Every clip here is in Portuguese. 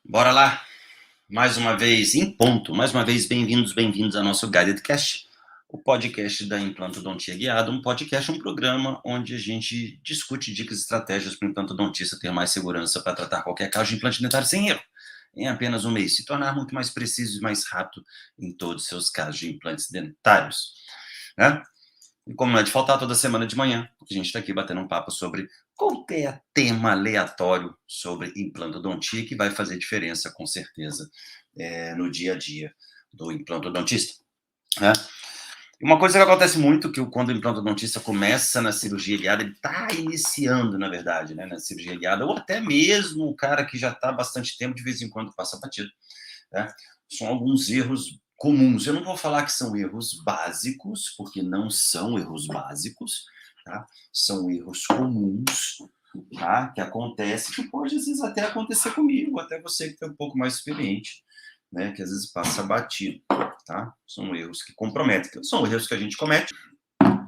Bora lá, mais uma vez em ponto, mais uma vez bem-vindos ao nosso Guided Cast, o podcast da Implantodontia Guiada, um podcast, um programa onde a gente discute dicas e estratégias para o implantodontista ter mais segurança para tratar qualquer caso de implante dentário sem erro, em apenas um mês, se tornar muito mais preciso e mais rápido em todos os seus casos de implantes dentários, né? E como não é de faltar, toda semana de manhã, a gente está aqui batendo um papo sobre qualquer tema aleatório sobre implantodontia que vai fazer diferença, com certeza, no dia a dia do implantodontista, né? E uma coisa que acontece muito, que quando o implantodontista começa na cirurgia guiada, ele está iniciando, na verdade, né, na cirurgia guiada, ou até mesmo o cara que já está há bastante tempo, de vez em quando passa batido, né? São alguns erros comuns. Eu não vou falar que são erros básicos, porque não são erros básicos, tá? São erros comuns, tá? Que acontece, que pode às vezes até acontecer comigo, até você que é um pouco mais experiente, né? Que às vezes passa batido, tá? São erros que comprometem, são erros que a gente comete.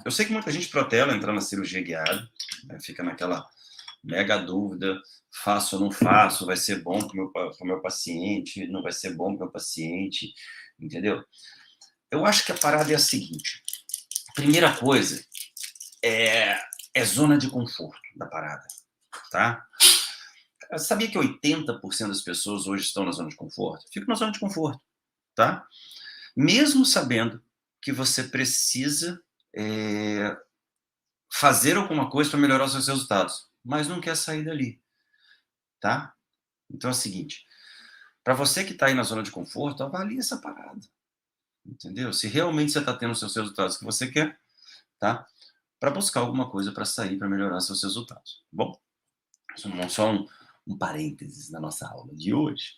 Eu sei que muita gente protela entrar na cirurgia guiada, né? Fica naquela mega dúvida, faço ou não faço, vai ser bom para o meu paciente, não vai ser bom para o meu paciente, entendeu? Eu acho que a parada é a seguinte, primeira coisa é zona de conforto da parada, tá? Eu sabia que 80% das pessoas hoje estão na zona de conforto? Fica na zona de conforto, tá? Mesmo sabendo que você precisa fazer alguma coisa para melhorar os seus resultados, mas não quer sair dali, tá? Então é o seguinte, para você que está aí na zona de conforto, avalie essa parada, entendeu? Se realmente você está tendo os seus resultados que você quer, tá? Para buscar alguma coisa para sair, para melhorar seus resultados. Bom, só um parênteses na nossa aula de hoje.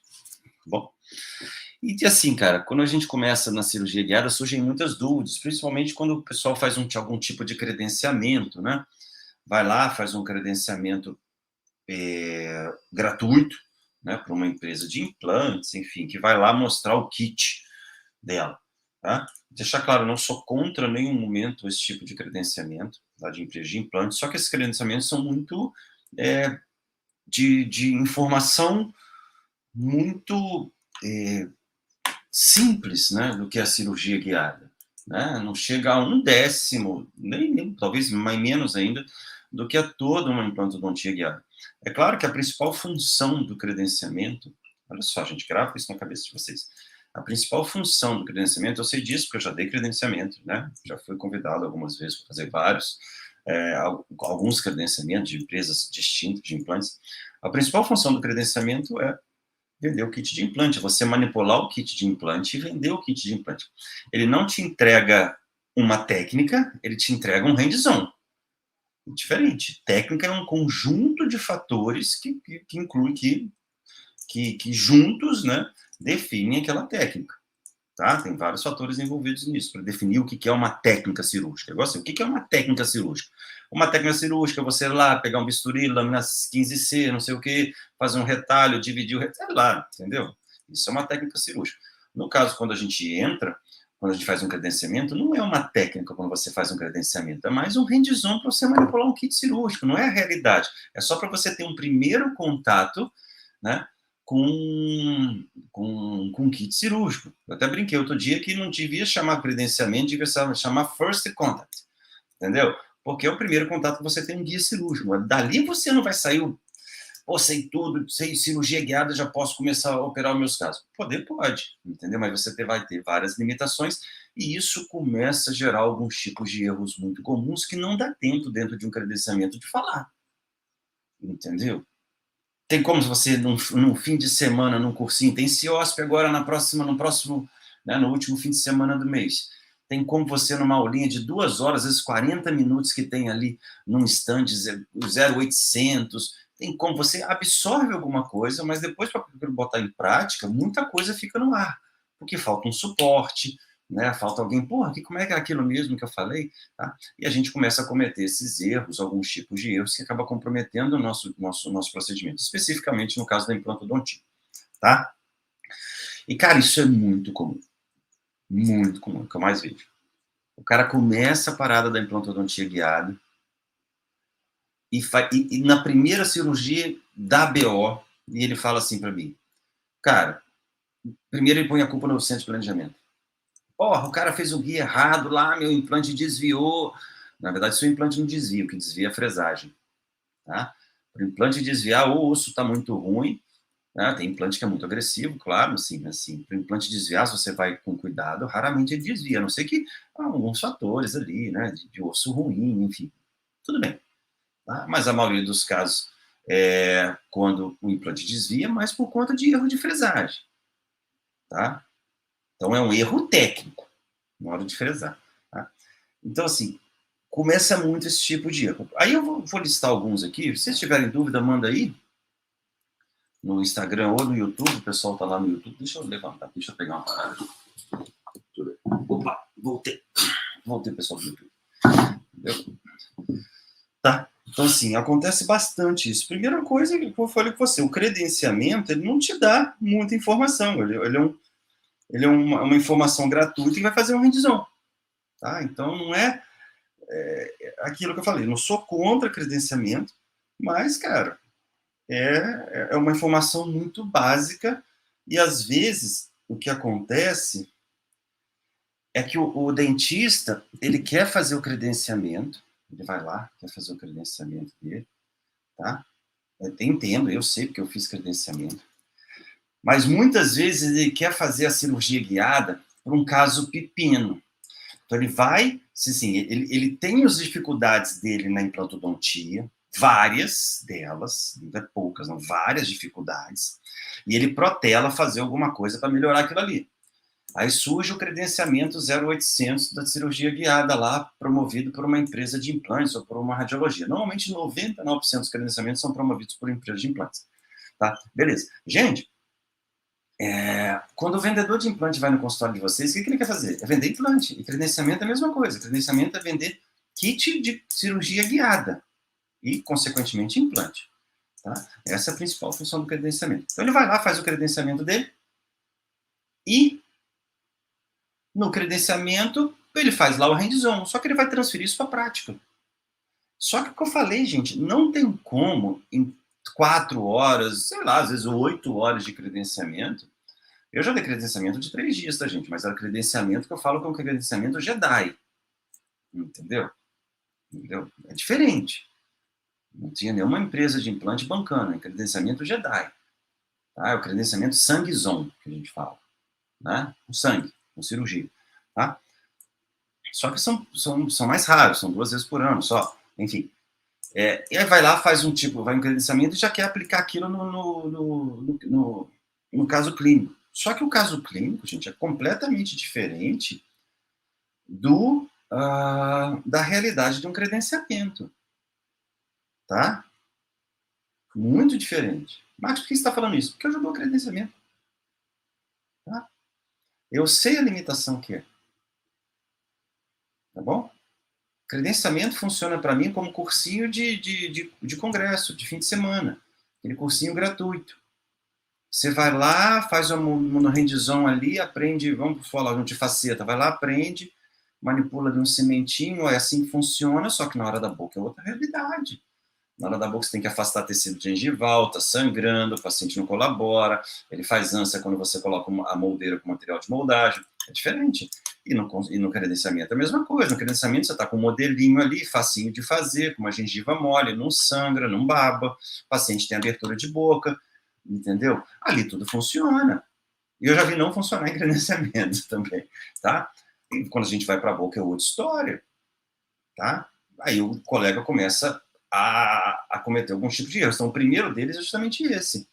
Bom, e assim, cara, quando a gente começa na cirurgia guiada, surgem muitas dúvidas, principalmente quando o pessoal faz algum tipo de credenciamento, né? Vai lá, faz um credenciamento gratuito, né, para uma empresa de implantes, enfim, que vai lá mostrar o kit dela, tá? Deixar claro, não sou contra em nenhum momento esse tipo de credenciamento, tá, de empresa de implantes, só que esses credenciamentos são muito de informação muito simples, né, do que a cirurgia guiada, né? Não chega a um décimo, nem talvez mais menos ainda, do que a toda uma implantodontia guiada. É claro que a principal função do credenciamento, olha só, gente, grava isso na cabeça de vocês. A principal função do credenciamento, eu sei disso porque eu já dei credenciamento, né? Já fui convidado algumas vezes para fazer vários, alguns credenciamentos de empresas distintas de implantes. A principal função do credenciamento é vender o kit de implante, você manipular o kit de implante e vender o kit de implante. Ele não te entrega uma técnica, ele te entrega um hands-on. Diferente. Técnica é um conjunto de fatores que inclui, que juntos, né, definem aquela técnica. Tá? Tem vários fatores envolvidos nisso, para definir o que é uma técnica cirúrgica. Agora, assim, o que é uma técnica cirúrgica? Uma técnica cirúrgica é você ir lá, pegar um bisturi, lâmina 15C, não sei o quê, fazer um retalho, dividir o retalho, lá, entendeu? Isso é uma técnica cirúrgica. No caso, quando a gente entra, quando a gente faz um credenciamento, não é uma técnica quando você faz um credenciamento, é mais um hands-on para você manipular um kit cirúrgico, não é a realidade. É só para você ter um primeiro contato, né, com kit cirúrgico. Eu até brinquei outro dia que não devia chamar credenciamento, devia chamar first contact, entendeu? Porque é o primeiro contato que você tem um guia cirúrgico. Dali você não vai sair, pô, sei tudo, sei cirurgia guiada, já posso começar a operar os meus casos. Poder pode, entendeu? Mas você vai ter várias limitações e isso começa a gerar alguns tipos de erros muito comuns que não dá tempo dentro de um credenciamento de falar, entendeu? Tem como você, num fim de semana, num cursinho, tem CIOSP agora no próximo, né, no último fim de semana do mês. Tem como você, numa aulinha de 2 horas, às vezes 40 minutos que tem ali num stand 0800, tem como você absorve alguma coisa, mas depois, para botar em prática, muita coisa fica no ar, porque falta um suporte, né, falta alguém, porra, como é que é aquilo mesmo que eu falei? Tá? E a gente começa a cometer esses erros, alguns tipos de erros que acabam comprometendo o nosso procedimento, especificamente no caso da implantodontia, tá? E, cara, isso é muito comum, é o que eu mais vejo. O cara começa a parada da implantodontia guiada e na primeira cirurgia dá BO, e ele fala assim para mim, Cara, primeiro ele põe a culpa no centro de planejamento. Porra, o cara fez o guia errado lá, meu implante desviou. Na verdade, seu implante não desvia, o que desvia é a fresagem. Tá? Para o implante desviar, ou o osso está muito ruim, né? Tem implante que é muito agressivo, claro, assim, para o implante desviar, se você vai com cuidado, raramente ele desvia, a não ser que há alguns fatores ali, né, de osso ruim, enfim, tudo bem. Tá? Mas a maioria dos casos é quando o implante desvia, mas por conta de erro de fresagem, tá? Então é um erro técnico na hora de fresar, tá? Então, assim, começa muito esse tipo de erro. Aí eu vou listar alguns aqui, se vocês tiverem dúvida, manda aí, no Instagram ou no YouTube, o pessoal tá lá no YouTube. Deixa eu levantar, deixa eu pegar uma parada. Opa, voltei, pessoal do YouTube. Entendeu? Tá, então assim, acontece bastante isso. Primeira coisa que eu falei com você, o credenciamento, ele não te dá muita informação, ele é uma informação gratuita que vai fazer uma rendição, tá? Então não aquilo que eu falei, não sou contra credenciamento, mas, cara, é uma informação muito básica e, às vezes, o que acontece é que o dentista, ele quer fazer o credenciamento, ele vai lá, quer fazer o credenciamento dele, tá? Eu entendo, eu sei porque eu fiz credenciamento, mas muitas vezes ele quer fazer a cirurgia guiada por um caso pepino. Então ele vai, sim, ele tem as dificuldades dele na implantodontia, várias delas, não é poucas, não, várias dificuldades, e ele protela fazer alguma coisa para melhorar aquilo ali. Aí surge o credenciamento 0800 da cirurgia guiada lá, promovido por uma empresa de implantes ou por uma radiologia. Normalmente 99% dos credenciamentos são promovidos por empresas de implantes. Tá? Beleza. Gente, quando o vendedor de implante vai no consultório de vocês, o que ele quer fazer? É vender implante. E credenciamento é a mesma coisa. Credenciamento é vender kit de cirurgia guiada e, consequentemente, implante. Tá? Essa é a principal função do credenciamento. Então, ele vai lá, faz o credenciamento dele e, no credenciamento, ele faz lá o hands-on, só que ele vai transferir isso para a prática. Só que o que eu falei, gente, não tem como, em 4 horas, sei lá, às vezes 8 horas de credenciamento. Eu já dei credenciamento de 3 dias, tá, gente? Mas era credenciamento que eu falo que é um credenciamento Jedi. Entendeu? Entendeu? É diferente. Não tinha nenhuma empresa de implante bancando, é credenciamento Jedi. Tá? É o credenciamento sanguezão, que a gente fala. Né? Com sangue, com cirurgia. Tá? Só que são mais raros, são 2 vezes por ano só. Enfim. E aí vai lá, faz vai um credenciamento e já quer aplicar aquilo no caso clínico. Só que o caso clínico, gente, é completamente diferente da realidade de um credenciamento. Tá? Muito diferente. Marcos, por que você está falando isso? Porque eu já dou credenciamento. Tá? Eu sei a limitação que é. Tá bom? Credenciamento funciona para mim como cursinho de congresso, de fim de semana. Aquele cursinho gratuito. Você vai lá, faz uma hands-on ali, aprende, vamos falar de faceta, vai lá, aprende, manipula de um cimentinho, é assim que funciona, só que na hora da boca é outra realidade. Na hora da boca você tem que afastar tecido gengival, está sangrando, o paciente não colabora, ele faz ânsia quando você coloca a moldeira com material de moldagem, é diferente. E no credenciamento é a mesma coisa, no credenciamento você está com um modelinho ali, facinho de fazer, com uma gengiva mole, não sangra, não baba, o paciente tem abertura de boca, entendeu? Ali tudo funciona. E eu já vi não funcionar em credenciamento também, tá? E quando a gente vai para a boca é outra história, tá? Aí o colega começa a cometer alguns tipos de erros. Então, o primeiro deles é justamente esse.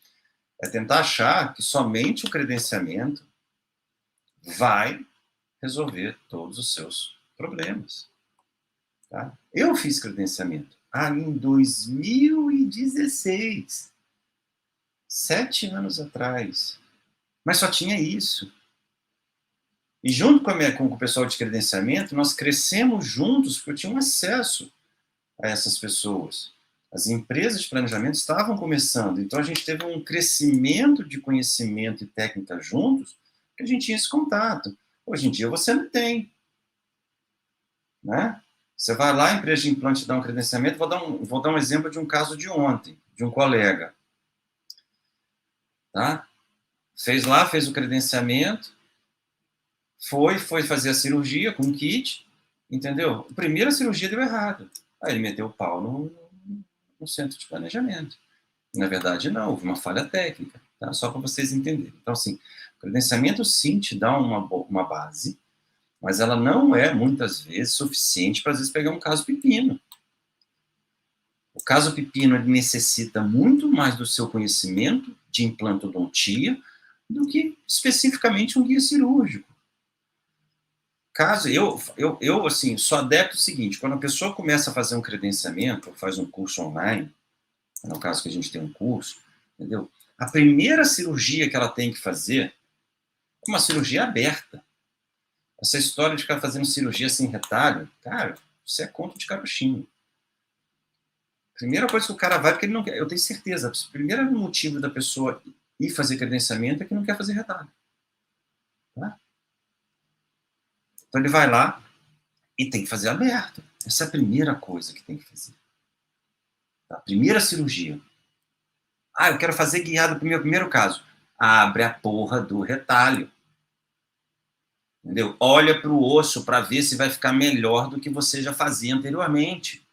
É tentar achar que somente o credenciamento vai resolver todos os seus problemas. Tá? Eu fiz credenciamento em 2016. 7 anos atrás. Mas só tinha isso. E junto com o pessoal de credenciamento, nós crescemos juntos porque eu tinha um acesso a essas pessoas. As empresas de planejamento estavam começando, então a gente teve um crescimento de conhecimento e técnica juntos, que a gente tinha esse contato. Hoje em dia você não tem. Né? Você vai lá, a empresa de implante dá um credenciamento, vou dar um exemplo de um caso de ontem, de um colega. Tá? Fez lá, fez o credenciamento, foi fazer a cirurgia com o kit, entendeu? A primeira cirurgia deu errado. Aí ele meteu o pau no centro de planejamento. Na verdade, não, houve uma falha técnica, tá? Só para vocês entenderem. Então, assim, o credenciamento sim te dá uma base, mas ela não é, muitas vezes, suficiente para, às vezes, pegar um caso pepino. O caso pepino ele necessita muito mais do seu conhecimento de implantodontia do que especificamente um guia cirúrgico. Caso eu assim, sou adepto do seguinte, quando a pessoa começa a fazer um credenciamento, ou faz um curso online, no caso que a gente tem um curso, entendeu? A primeira cirurgia que ela tem que fazer é uma cirurgia aberta. Essa história de ficar fazendo cirurgia sem retalho, cara, isso é conto de carochinho. Primeira coisa que o cara vai, porque ele não quer, eu tenho certeza, o primeiro motivo da pessoa ir fazer credenciamento é que não quer fazer retalho. Tá? Então ele vai lá e tem que fazer aberto. Essa é a primeira coisa que tem que fazer. A primeira cirurgia. Ah, eu quero fazer guiado pro meu primeiro caso. Abre a porra do retalho. Entendeu? Olha para o osso para ver se vai ficar melhor do que você já fazia anteriormente.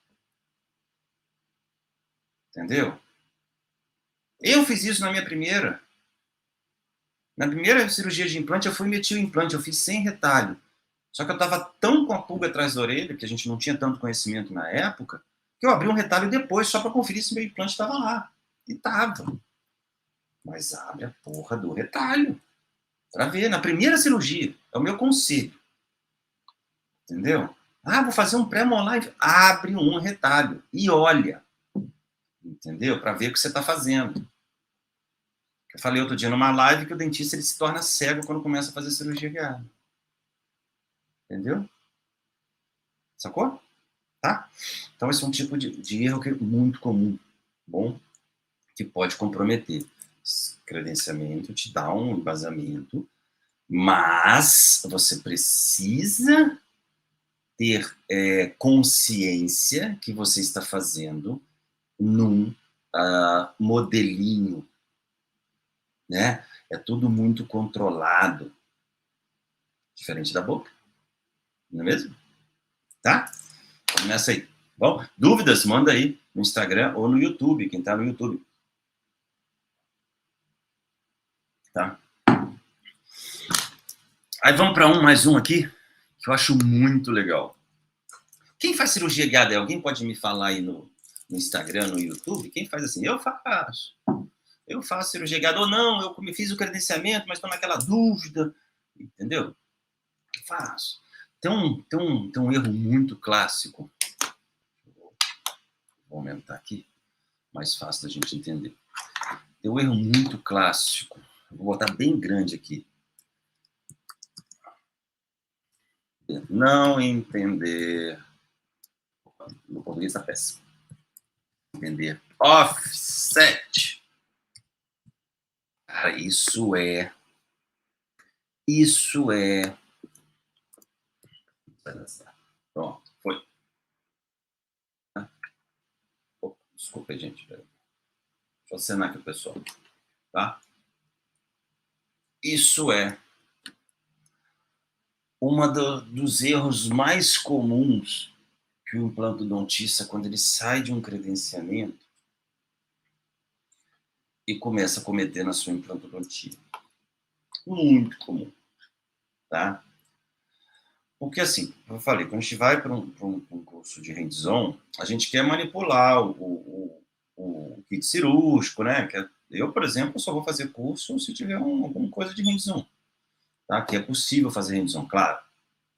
Entendeu? Eu fiz isso na minha primeira. Na primeira cirurgia de implante, eu fui e meti o implante, eu fiz sem retalho. Só que eu estava tão com a pulga atrás da orelha, que a gente não tinha tanto conhecimento na época, que eu abri um retalho depois, só para conferir se meu implante estava lá. E estava. Mas abre a porra do retalho. Para ver, na primeira cirurgia. É o meu conselho. Entendeu? Ah, vou fazer um pré-molar. Abre um retalho e olha. Entendeu? Para ver o que você está fazendo. Eu falei outro dia numa live que o dentista ele se torna cego quando começa a fazer cirurgia guiada. Entendeu? Sacou? Tá? Então esse é um tipo de erro que é muito comum. Bom? Que pode comprometer. Esse credenciamento te dá um embasamento, mas você precisa ter consciência que você está fazendo num modelinho, né? É tudo muito controlado, diferente da boca, não é mesmo? Tá? Começa aí. Bom, dúvidas, manda aí no Instagram ou no YouTube, quem tá no YouTube. Tá? Aí vamos para mais um aqui, que eu acho muito legal. Quem faz cirurgia guiada? Alguém pode me falar aí no Instagram, no YouTube? Quem faz assim? Eu faço. Eu faço cirurgia guiada. Ou não, eu fiz o credenciamento, mas estou naquela dúvida. Entendeu? Eu faço. Tem um erro muito clássico. Vou aumentar aqui. Mais fácil da gente entender. Tem um erro muito clássico. Vou botar bem grande aqui. Não entender. No português está péssimo. Entender. Offset. Cara, isso é. Pronto, foi. Desculpa, gente. Deixa eu acenar aqui o pessoal. Tá? Isso é dos erros mais comuns que o implantodontista, quando ele sai de um credenciamento e começa a cometer na sua implantodontia. Muito comum, tá? Porque assim, eu falei, quando a gente vai para um curso de hands-on, a gente quer manipular o kit cirúrgico, né? Eu, por exemplo, só vou fazer curso se tiver alguma coisa de hands-on, tá? Que é possível fazer hands-on, claro.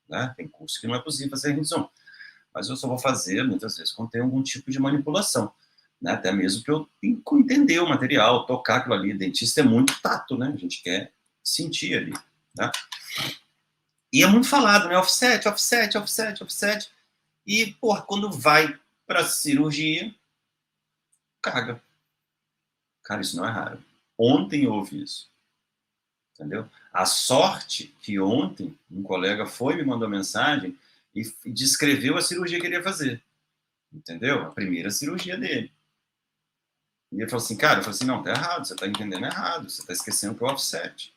Né? Tem curso que não é possível fazer hands-on, mas eu só vou fazer, muitas vezes, quando tem algum tipo de manipulação. Né? Até mesmo que eu tenho que entender o material, tocar aquilo ali. Dentista é muito tato, né? A gente quer sentir ali, tá? E é muito falado, né? Offset, offset, offset, offset. E, porra, quando vai pra cirurgia, caga. Cara, isso não é raro. Ontem houve isso. Entendeu? A sorte que ontem um colega me mandou mensagem e descreveu a cirurgia que ele ia fazer. Entendeu? A primeira cirurgia dele. E ele falou assim, cara, eu falei assim, não, tá errado, você tá entendendo errado, você tá esquecendo que é o offset.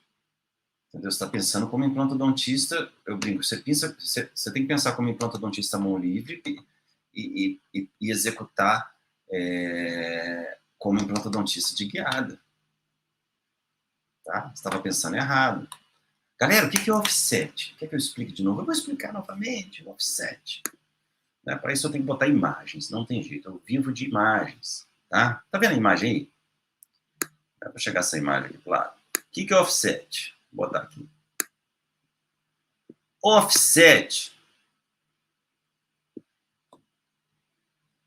Entendeu? Você está pensando como implantodontista, eu brinco, você tem que pensar como implantodontista mão livre e executar como implantodontista de guiada. Tá? Você estava pensando errado. Galera, o que é offset? Quer que eu explique de novo? Eu vou explicar novamente o offset. Né? Para isso eu tenho que botar imagens, não tem jeito, eu vivo de imagens. Tá vendo a imagem aí? Dá para chegar essa imagem aqui do lado. O que é offset? Vou botar aqui. Offset,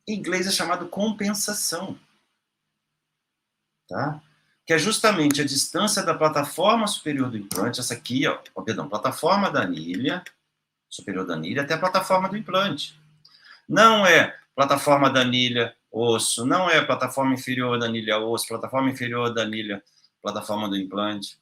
em inglês é chamado compensação, tá? Que é justamente a distância da plataforma superior do implante, essa aqui, plataforma da anilha, superior da anilha, até a plataforma do implante. Não é plataforma da anilha, osso, não é plataforma inferior da anilha, osso, plataforma inferior da anilha, plataforma do implante.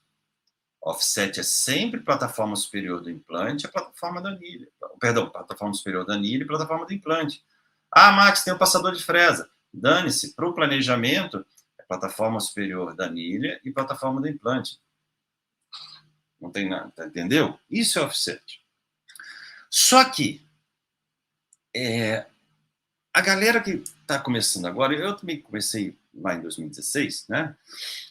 Offset é sempre plataforma superior do implante, a plataforma da anilha. Perdão, plataforma superior da anilha e plataforma do implante. Ah, Max, tem o passador de fresa. Dane-se, para o planejamento, é plataforma superior da anilha e plataforma do implante. Não tem nada, entendeu? Isso é offset. Só que a galera que está começando agora, eu também comecei lá em 2016, né?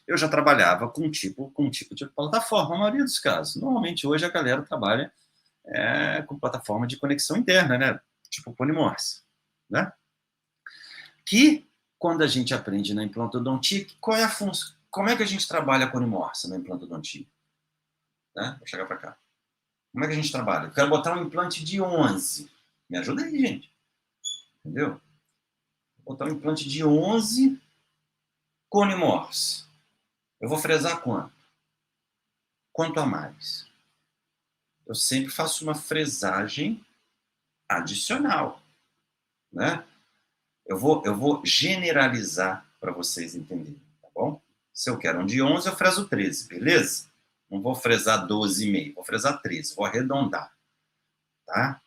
Eu já trabalhava com um tipo de plataforma, na maioria dos casos. Normalmente, hoje, a galera trabalha com plataforma de conexão interna, né? Tipo Ponimorse, né? Que, quando a gente aprende na implantodontia, qual é a função? Como é que a gente trabalha a Ponimorse na implantodontia? Né? Vou chegar para cá. Como é que a gente trabalha? Eu quero botar um implante de 11. Me ajuda aí, gente. Entendeu? Vou botar um implante de 11 Conimorse. Eu vou fresar quanto? Quanto a mais? Eu sempre faço uma fresagem adicional, né? Eu vou generalizar para vocês entenderem, tá bom? Se eu quero um de 11, eu freso 13, beleza? Não vou fresar 12,5, vou fresar 13, vou arredondar, tá?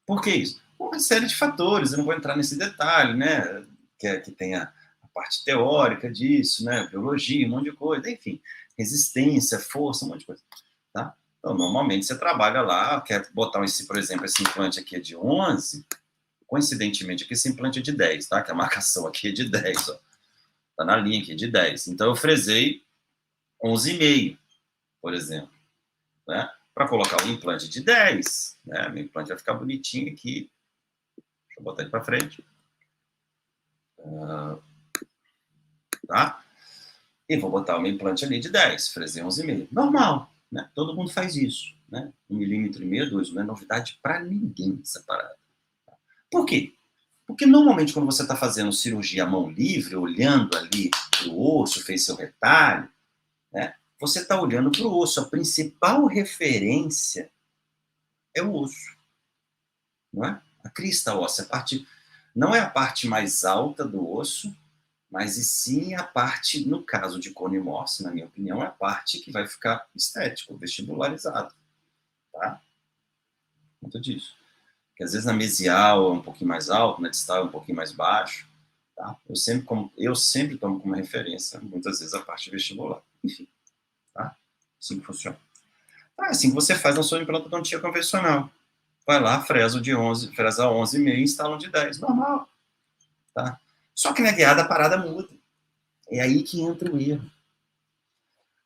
Por que isso? Uma série de fatores, eu não vou entrar nesse detalhe, né? Que tem a parte teórica disso, né? Biologia, um monte de coisa, enfim. Resistência, força, um monte de coisa, tá? Então, normalmente você trabalha lá, quer botar, por exemplo, esse implante aqui é de 11, coincidentemente aqui esse implante é de 10, tá? Que a marcação aqui é de 10, ó. Tá na linha aqui de 10. Então, eu fresei 11,5, por exemplo, né? Para colocar um implante de 10, né? Meu implante vai ficar bonitinho aqui. Deixa eu botar ele para frente. Tá? E vou botar o meu implante ali de 10, fresei 11,5. Normal, né? Todo mundo faz isso, né? 1,5 mm, 2, não é novidade para ninguém essa parada. Por quê? Porque normalmente quando você está fazendo cirurgia à mão livre, olhando ali para o osso, fez seu retalho, né? Você está olhando para o osso. A principal referência é o osso, não é? A crista óssea, não é a parte mais alta do osso, mas e sim a parte, no caso de Conimorse, na minha opinião, é a parte que vai ficar estético, vestibularizado, tá? Muito disso. Porque às vezes na mesial é um pouquinho mais alto, na distal é um pouquinho mais baixo, tá? Eu sempre tomo como referência, muitas vezes, a parte vestibular. Enfim, tá? Assim que funciona. É assim que você faz na sua implantodontia convencional. Vai lá, fresa de 11, fresa 11,5 e instala um de 10. Normal, tá? Só que na guiada a parada muda. É aí que entra o erro.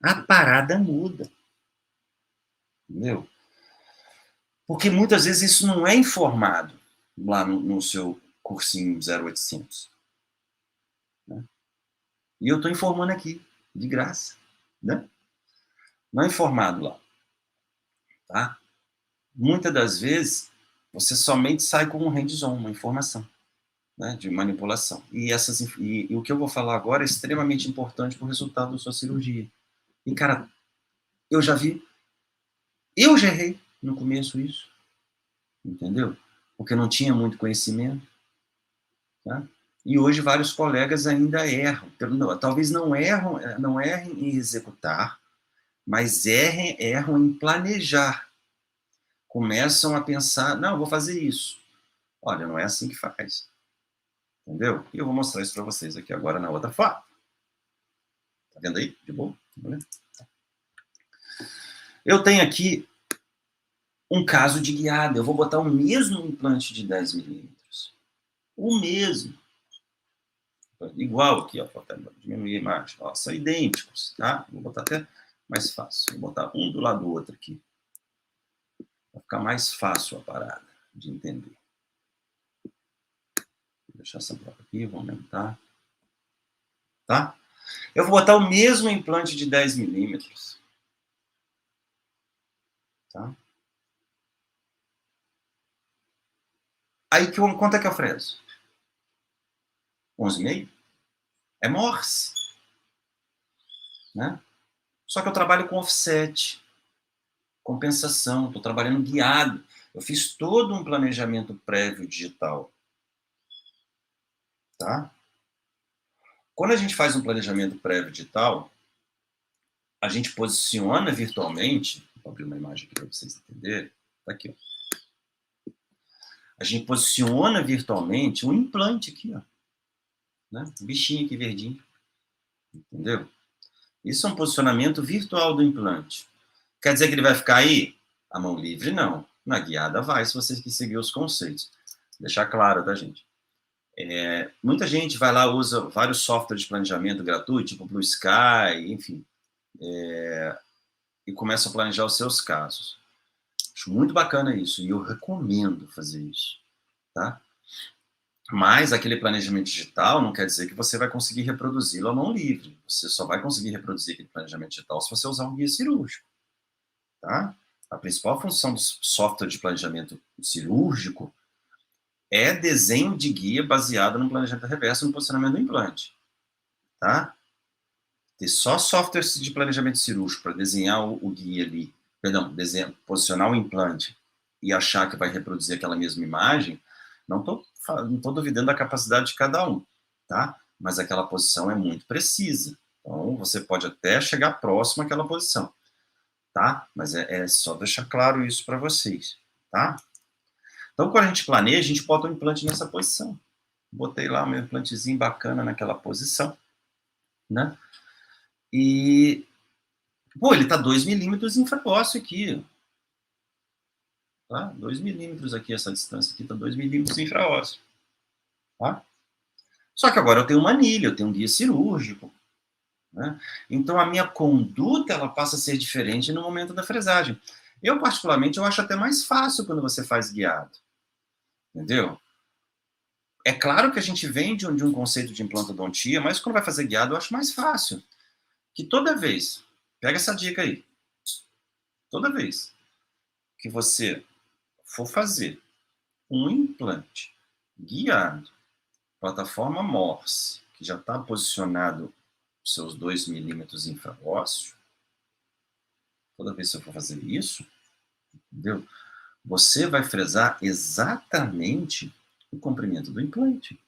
A parada muda. Entendeu? Porque muitas vezes isso não é informado lá no seu cursinho 0800. Né? E eu estou informando aqui, de graça. Né? Não é informado lá. Tá? Muitas das vezes, você somente sai com um hands-on, uma informação, né, de manipulação. E o que eu vou falar agora é extremamente importante para o resultado da sua cirurgia. E, cara, eu já errei no começo isso, entendeu? Porque não tinha muito conhecimento, tá? E hoje vários colegas ainda erram. Talvez não errem em executar, mas erram em planejar. Começam a pensar, não, vou fazer isso. Olha, não é assim que faz. Entendeu? E eu vou mostrar isso para vocês aqui agora na outra foto. vendo aí? De boa? Eu tenho aqui um caso de guiada. Eu vou botar o mesmo implante de 10 milímetros. O mesmo. Igual aqui, ó. Vou diminuir a imagem. Ó, são idênticos, tá? Vou botar até mais fácil. Vou botar um do lado do outro aqui. Vai ficar mais fácil a parada de entender. Vou deixar essa placa aqui, vou aumentar. Tá? Eu vou botar o mesmo implante de 10 milímetros. Tá? Aí, quanto é que eu freso? 11,5? É Morse. Né? Só que eu trabalho com offset, compensação, estou trabalhando guiado. Eu fiz todo um planejamento prévio digital. Tá? Quando a gente faz um planejamento prévio digital, a gente posiciona virtualmente, vou abrir uma imagem aqui para vocês entenderem, tá aqui, ó. A gente posiciona virtualmente um implante aqui, ó. Né? Um bichinho aqui verdinho. Entendeu? Isso é um posicionamento virtual do implante. Quer dizer que ele vai ficar aí? A mão livre, não. Na guiada vai, se você seguir os conceitos. Deixar claro, tá, gente? Muita gente vai lá, usa vários softwares de planejamento gratuito, tipo Blue Sky, enfim, e começa a planejar os seus casos. Acho muito bacana isso, e eu recomendo fazer isso, tá? Mas aquele planejamento digital não quer dizer que você vai conseguir reproduzi-lo à mão livre. Você só vai conseguir reproduzir aquele planejamento digital se você usar um guia cirúrgico, tá? A principal função do software de planejamento cirúrgico é desenho de guia baseado no planejamento reverso e no posicionamento do implante, tá? Ter só softwares de planejamento cirúrgico para desenhar o guia ali, perdão, posicionar o implante e achar que vai reproduzir aquela mesma imagem, não estou duvidando da capacidade de cada um, tá? Mas aquela posição é muito precisa. Então, você pode até chegar próximo àquela posição, tá? Mas é só deixar claro isso para vocês, tá? Então, quando a gente planeja, a gente bota o implante nessa posição. Botei lá o meu implantezinho bacana naquela posição, né? E, pô, ele tá 2 milímetros infraósseo aqui, tá? 2 milímetros aqui, essa distância aqui tá 2 milímetros infraósseo, tá? Só que agora eu tenho uma anilha, eu tenho um guia cirúrgico, né? Então a minha conduta, ela passa a ser diferente no momento da fresagem. Eu, particularmente, eu acho até mais fácil quando você faz guiado, entendeu? É claro que a gente vem de um conceito de implantodontia, mas quando vai fazer guiado, eu acho mais fácil. Que toda vez, pega essa dica aí, toda vez que você for fazer um implante guiado, plataforma Morse, que já está posicionado seus 2 milímetros infraósseo, toda vez que você for fazer isso, entendeu? Você vai fresar exatamente o comprimento do implante.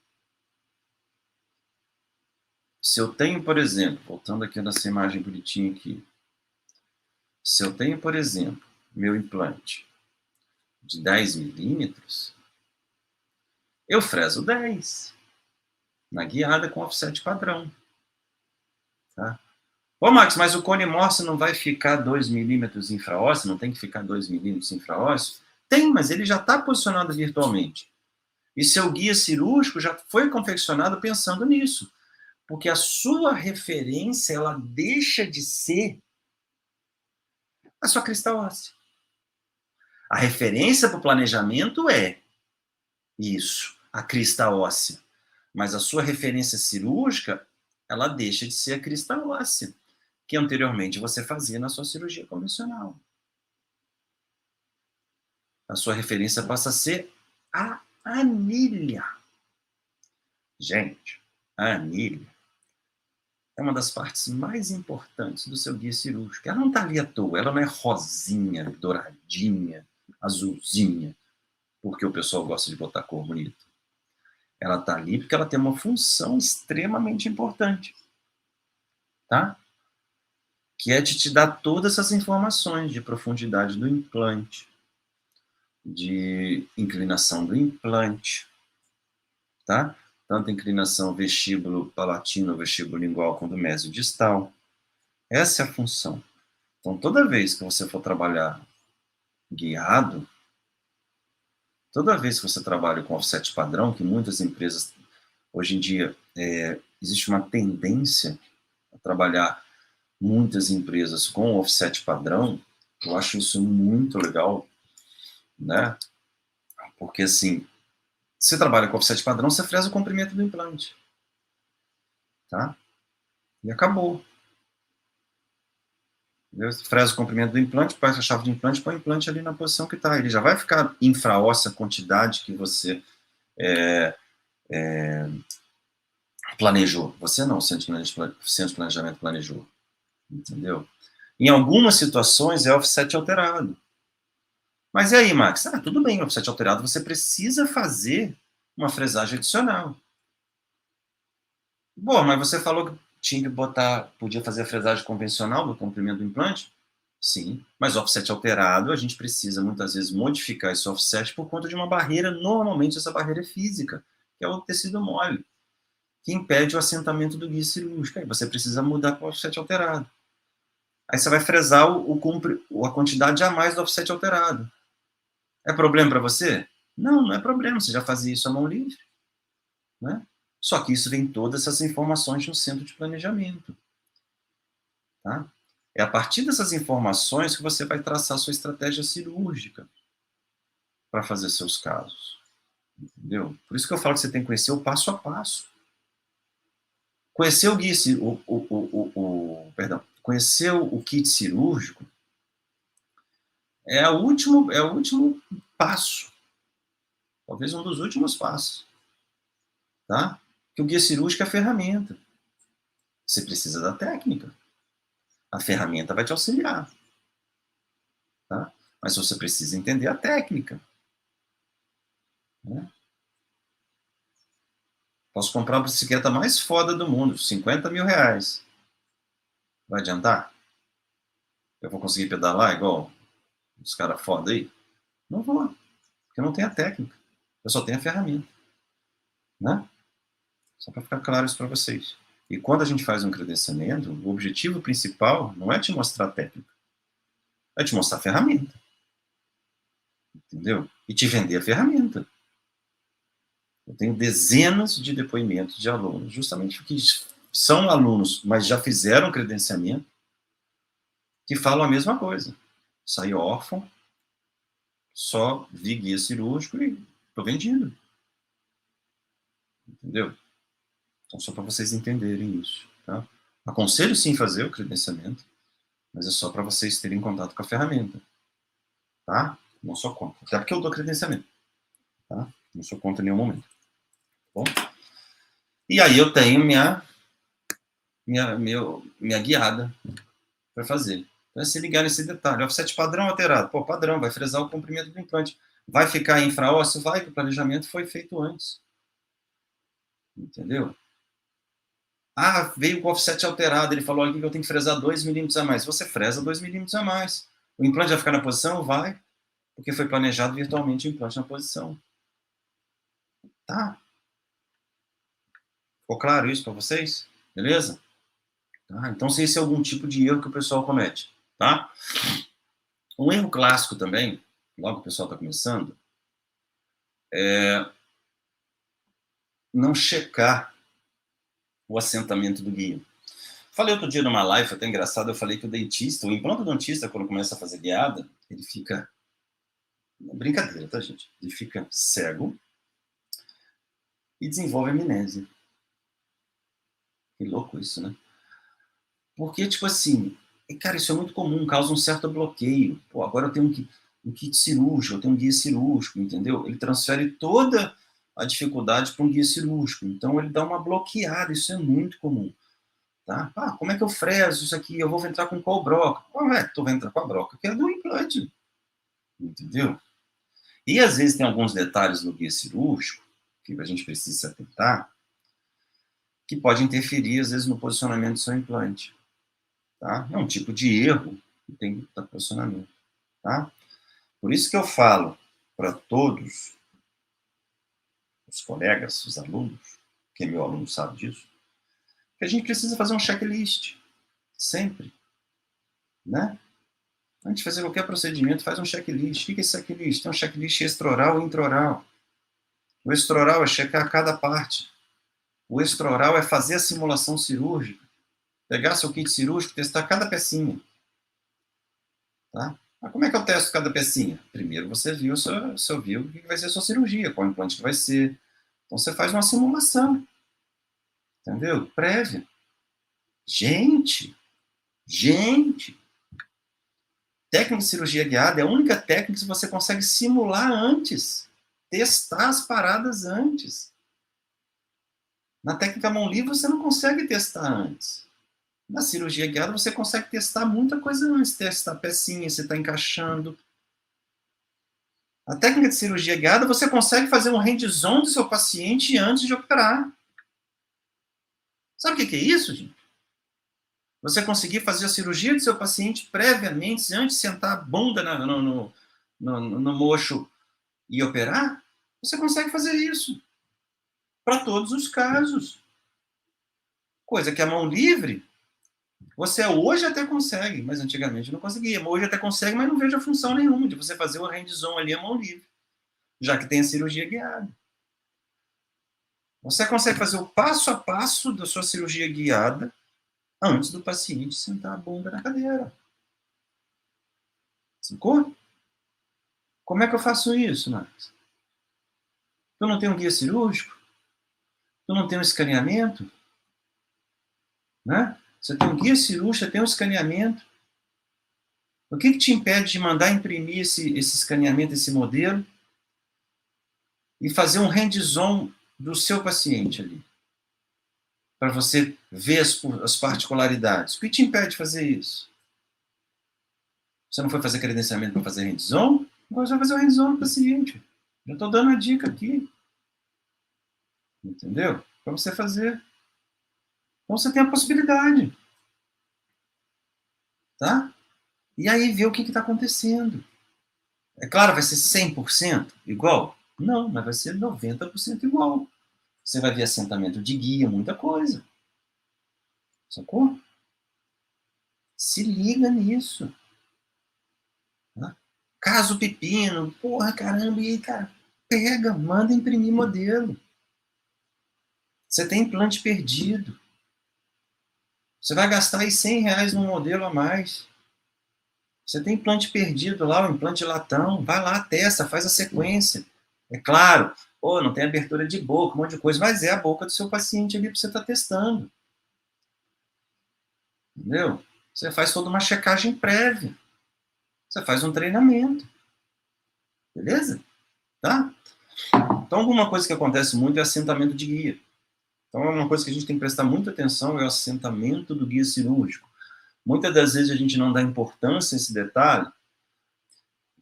Se eu tenho, por exemplo, voltando aqui nessa imagem bonitinha aqui, se eu tenho, por exemplo, meu implante de 10 milímetros, eu freso 10 na guiada com offset padrão. Tá? Ô, Max, mas o cone Morse não vai ficar 2 milímetros infraósseo? Não tem que ficar 2 milímetros infraósseo? Tem, mas ele já está posicionado virtualmente. E seu guia cirúrgico já foi confeccionado pensando nisso. Porque a sua referência, ela deixa de ser a sua crista óssea. A referência para o planejamento é isso, a crista óssea. Mas a sua referência cirúrgica, ela deixa de ser a crista óssea, que anteriormente você fazia na sua cirurgia convencional. A sua referência passa a ser a anilha. Gente, a anilha é uma das partes mais importantes do seu guia cirúrgico. Ela não está ali à toa, ela não é rosinha, douradinha, azulzinha, porque o pessoal gosta de botar cor bonita. Ela está ali porque ela tem uma função extremamente importante, tá? Que é de te dar todas essas informações de profundidade do implante, de inclinação do implante, tá? Tanto inclinação vestíbulo palatino, vestíbulo lingual, quanto mesodistal. Essa é a função. Então, toda vez que você for trabalhar guiado, toda vez que você trabalha com offset padrão, que muitas empresas, hoje em dia, existe uma tendência a trabalhar muitas empresas com offset padrão, eu acho isso muito legal, né? Porque, assim, você trabalha com offset padrão, você fresa o comprimento do implante, tá? E acabou. Você fresa o comprimento do implante, passa a chave de implante, põe o implante ali na posição que está. Ele já vai ficar infraóssea a quantidade que você planejou. Você não, o centro de planejamento planejou. Entendeu? Em algumas situações é offset alterado. Mas e aí, Max? Ah, tudo bem, offset alterado, você precisa fazer uma fresagem adicional. Bom, mas você falou que tinha que botar, podia fazer a fresagem convencional do comprimento do implante? Sim, mas offset alterado, a gente precisa muitas vezes modificar esse offset por conta de uma barreira, normalmente essa barreira é física, que é o tecido mole, que impede o assentamento do guia cirúrgico. Aí você precisa mudar para o offset alterado. Aí você vai fresar a quantidade a mais do offset alterado. É problema para você? Não, não é problema, você já fazia isso à mão livre. Né? Só que isso vem todas essas informações no centro de planejamento. Tá? É a partir dessas informações que você vai traçar sua estratégia cirúrgica para fazer seus casos. Entendeu? Por isso que eu falo que você tem que conhecer o passo a passo. Conhecer o guia, conhecer o kit cirúrgico é o último passo. Talvez um dos últimos passos. Tá? Que o guia cirúrgico é a ferramenta. Você precisa da técnica. A ferramenta vai te auxiliar. Tá? Mas você precisa entender a técnica. Né? Posso comprar a bicicleta mais foda do mundo, 50 mil reais. Vai adiantar? Eu vou conseguir pedalar igual os caras foda aí? Não vou, porque eu não tenho a técnica. Eu só tenho a ferramenta. Né? Só para ficar claro isso para vocês. E quando a gente faz um credenciamento, o objetivo principal não é te mostrar a técnica, é te mostrar a ferramenta. Entendeu? E te vender a ferramenta. Eu tenho dezenas de depoimentos de alunos, justamente porque são alunos, mas já fizeram credenciamento, que falam a mesma coisa. Saí órfão, só vi guia cirúrgico e estou vendido. Entendeu? Então, só para vocês entenderem isso. Tá? Aconselho sim fazer o credenciamento, mas é só para vocês terem contato com a ferramenta. Tá? Não sou contra. Até porque eu dou credenciamento. Tá? Não sou contra em nenhum momento. Bom? E aí eu tenho minha guiada para fazer. Então, é se ligar nesse detalhe. Offset padrão alterado. Pô, padrão, vai fresar o comprimento do implante. Vai ficar infraósseo? Vai, que o planejamento foi feito antes. Entendeu? Ah, veio com offset alterado. Ele falou aqui que eu tenho que fresar 2 milímetros a mais. Você fresa 2 milímetros a mais. O implante vai ficar na posição? Vai. Porque foi planejado virtualmente o implante na posição. Tá? Ficou claro isso para vocês? Beleza? Tá? Então, se esse é algum tipo de erro que o pessoal comete. Tá? Um erro clássico também, logo que o pessoal está começando, é não checar o assentamento do guia. Falei outro dia numa live, foi até engraçado, eu falei que o implantodontista, quando começa a fazer guiada, ele fica... Brincadeira, tá, gente? Ele fica cego e desenvolve amnésia. Que louco isso, né? Porque, tipo assim, cara, isso é muito comum, causa um certo bloqueio. Pô, agora eu tenho um kit cirúrgico, eu tenho um guia cirúrgico, entendeu? Ele transfere toda a dificuldade para um guia cirúrgico. Então, ele dá uma bloqueada, isso é muito comum. Tá? Ah, como é que eu freso isso aqui? Eu vou entrar com qual broca? Tu vai entrar com a broca, que é do implante. Entendeu? E às vezes tem alguns detalhes no guia cirúrgico que a gente precisa se atentar, que pode interferir, às vezes, no posicionamento do seu implante. Tá? É um tipo de erro que tem que estar posicionamento. Tá? Por isso que eu falo para todos os colegas, os alunos, quem é meu aluno sabe disso, que a gente precisa fazer um checklist, sempre. né? Antes de fazer qualquer procedimento, faz um checklist. O que é esse checklist? Tem um checklist extraoral e intraoral. O extraoral é checar cada parte. O extraoral é fazer a simulação cirúrgica. Pegar seu kit cirúrgico e testar cada pecinha. Tá? Mas como é que eu testo cada pecinha? Primeiro você viu o que vai ser a sua cirurgia, qual implante que vai ser. Então você faz uma simulação. Entendeu? Prévia. Gente! Técnica de cirurgia guiada é a única técnica que você consegue simular antes. Testar as paradas antes. Na técnica mão livre você não consegue testar antes. Na cirurgia guiada você consegue testar muita coisa antes. Testar a pecinha, se está encaixando. A técnica de cirurgia guiada você consegue fazer um hands-on do seu paciente antes de operar. Sabe o que é isso, gente? Você conseguir fazer a cirurgia do seu paciente previamente, antes de sentar a bunda no mocho e operar, você consegue fazer isso. Para todos os casos. Coisa que a mão livre, você hoje até consegue, mas antigamente não conseguia. Hoje até consegue, mas não vejo a função nenhuma de você fazer o hands-on ali a mão livre, já que tem a cirurgia guiada. Você consegue fazer o passo a passo da sua cirurgia guiada antes do paciente sentar a bunda na cadeira. Sacou? Como é que eu faço isso, Max? Tu não tem um guia cirúrgico? Tu não tem um escaneamento? Né? Você tem um guia cirúrgico, você tem um escaneamento. O que te impede de mandar imprimir esse escaneamento, esse modelo, e fazer um hands-on do seu paciente ali? Para você ver as particularidades. O que te impede de fazer isso? Você não foi fazer credenciamento para fazer hands-on? Agora você vai fazer o hands-on no paciente. Já estou dando a dica aqui. Entendeu? Para você fazer. Então você tem a possibilidade. Tá? E aí ver o que está acontecendo. É claro, vai ser 100% igual? Não, mas vai ser 90% igual. Você vai ver assentamento de guia, muita coisa. Sacou? Se liga nisso. Tá? Caso pepino, porra, caramba, e aí, cara, pega, manda imprimir modelo. Você tem implante perdido. Você vai gastar aí R$100 num modelo a mais. Você tem implante perdido lá, o implante latão, vai lá, testa, faz a sequência. É claro, não tem abertura de boca, um monte de coisa, mas é a boca do seu paciente ali para você estar testando. Entendeu? Você faz toda uma checagem prévia. Você faz um treinamento. Beleza? Tá? Então, alguma coisa que acontece muito é assentamento de guia. Então, uma coisa que a gente tem que prestar muita atenção é o assentamento do guia cirúrgico. Muitas das vezes a gente não dá importância a esse detalhe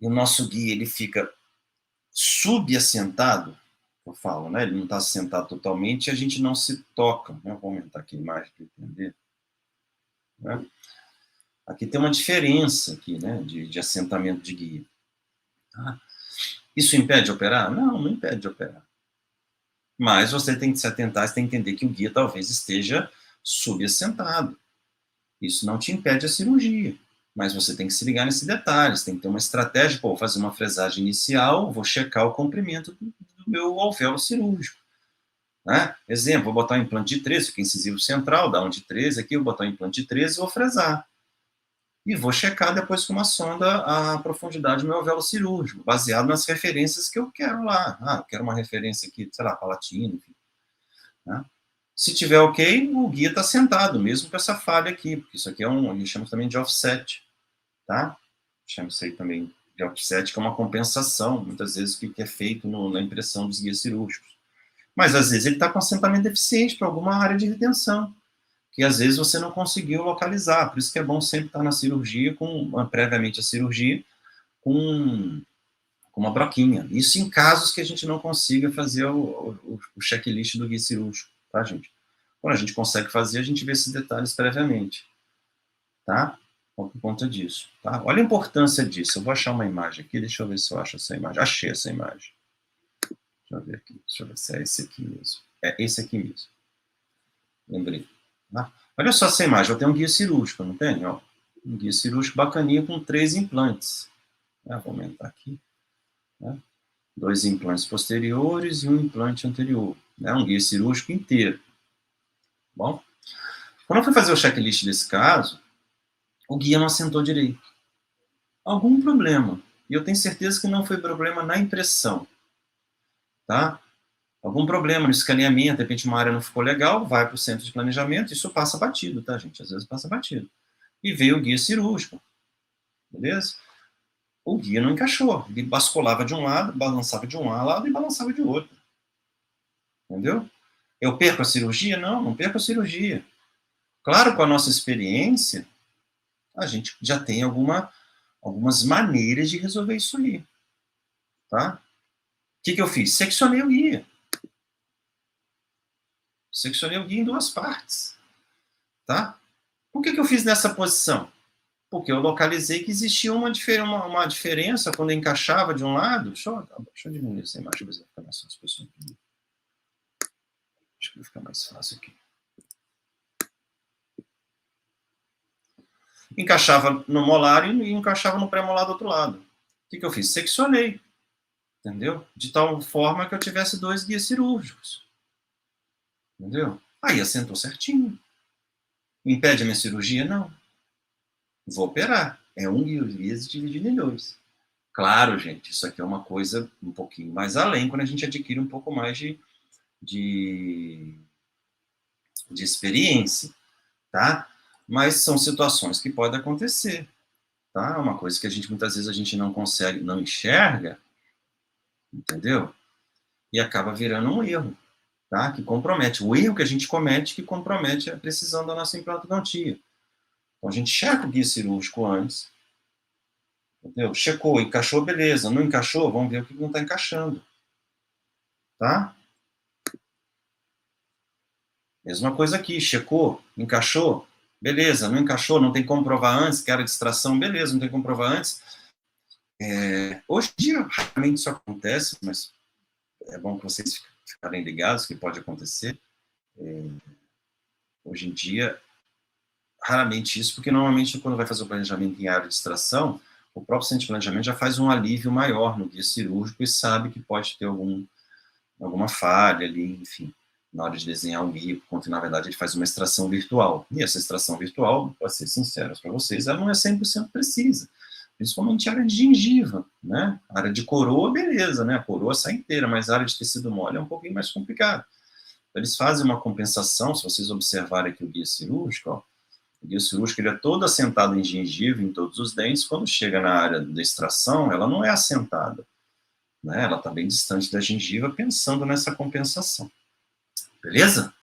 e o nosso guia ele fica subassentado, eu falo, né? Ele não está assentado totalmente e a gente não se toca. Né? Vou aumentar aqui a imagem para entender. Né? Aqui tem uma diferença aqui, né? de assentamento de guia. Tá? Isso impede de operar? Não impede de operar. Mas você tem que se atentar, você tem que entender que o guia talvez esteja subassentado. Isso não te impede a cirurgia, mas você tem que se ligar nesse detalhe, você tem que ter uma estratégia, vou fazer uma fresagem inicial, vou checar o comprimento do meu alvéolo cirúrgico. Né? Exemplo, vou botar um implante de 13, fica incisivo central, dá um de 13 aqui, vou botar um implante de 13 e vou fresar. E vou checar depois com uma sonda a profundidade do meu alvéolo cirúrgico, baseado nas referências que eu quero lá. Eu quero uma referência aqui, sei lá, palatina, enfim. Né? Se tiver ok, o guia está sentado, mesmo com essa falha aqui, porque isso aqui a gente chama também de offset, tá? Chama isso aí também de offset, que é uma compensação, muitas vezes, que é feito na impressão dos guias cirúrgicos. Mas, às vezes, ele está com assentamento deficiente para alguma área de retenção, que, às vezes, você não conseguiu localizar. Por isso que é bom sempre estar na cirurgia, previamente a cirurgia, com uma broquinha. Isso em casos que a gente não consiga fazer o checklist do guia cirúrgico, tá, gente? Quando a gente consegue fazer, a gente vê esses detalhes previamente, tá? Por conta disso, tá? Olha a importância disso. Eu vou achar uma imagem aqui, deixa eu ver se eu acho essa imagem. Achei essa imagem. Deixa eu ver aqui, deixa eu ver se é esse aqui mesmo. É esse aqui mesmo. Lembrei. Tá? Olha só essa imagem, eu tenho um guia cirúrgico, não tem? Ó. Um guia cirúrgico bacaninha com 3 implantes. Vou aumentar aqui. 2 implantes posteriores e um implante anterior. Um guia cirúrgico inteiro. Bom, quando eu fui fazer o checklist desse caso, o guia não assentou direito. Algum problema. E eu tenho certeza que não foi problema na impressão. Tá? Algum problema no escaneamento, de repente uma área não ficou legal, vai para o centro de planejamento, isso passa batido, tá, gente? Às vezes passa batido. E veio o guia cirúrgico. Beleza? O guia não encaixou. Ele basculava de um lado, balançava de um lado e balançava de outro. Entendeu? Eu perco a cirurgia? Não, não perco a cirurgia. Claro, com a nossa experiência, a gente já tem algumas maneiras de resolver isso aí. Tá? O que eu fiz? Seccionei o guia. Seccionei o guia em 2 partes. Tá? Por que eu fiz nessa posição? Porque eu localizei que existia uma diferença quando eu encaixava de um lado. Deixa eu diminuir essa imagem, para ficar mais fácil. Acho que vai ficar mais fácil aqui. Encaixava no molar e encaixava no pré-molar do outro lado. O que eu fiz? Seccionei. Entendeu? De tal forma que eu tivesse 2 guias cirúrgicos. Entendeu? Aí assentou certinho. Impede a minha cirurgia? Não. Vou operar. É um guia dividido em 2. Claro, gente, isso aqui é uma coisa um pouquinho mais além, quando a gente adquire um pouco mais de experiência, tá? Mas são situações que podem acontecer, tá? Uma coisa que muitas vezes a gente não consegue, não enxerga, entendeu? E acaba virando um erro, tá? Que compromete. O erro que a gente comete que compromete a precisão da nossa implantodontia. Então a gente checa o guia cirúrgico antes, entendeu? Checou, encaixou, beleza. Não encaixou, vamos ver o que não está encaixando, tá? Mesma coisa aqui, checou, encaixou, beleza, não encaixou, não tem como provar antes, que era distração, beleza, não tem como provar antes. Hoje em dia, raramente isso acontece, mas é bom que vocês ficarem ligados que pode acontecer. Hoje em dia, raramente isso, porque normalmente quando vai fazer o planejamento em área de distração, o próprio centro de planejamento já faz um alívio maior no guia cirúrgico e sabe que pode ter alguma falha ali, enfim, na hora de desenhar um guia, porque na verdade ele faz uma extração virtual. E essa extração virtual, para ser sincero para vocês, ela não é 100% precisa, principalmente a área de gengiva, né? A área de coroa, beleza, né? A coroa sai inteira, mas a área de tecido mole é um pouquinho mais complicado. Então, eles fazem uma compensação, se vocês observarem aqui o guia cirúrgico, ó, o guia cirúrgico ele é todo assentado em gengiva, em todos os dentes, quando chega na área da extração, ela não é assentada, né? Ela está bem distante da gengiva, pensando nessa compensação. Beleza?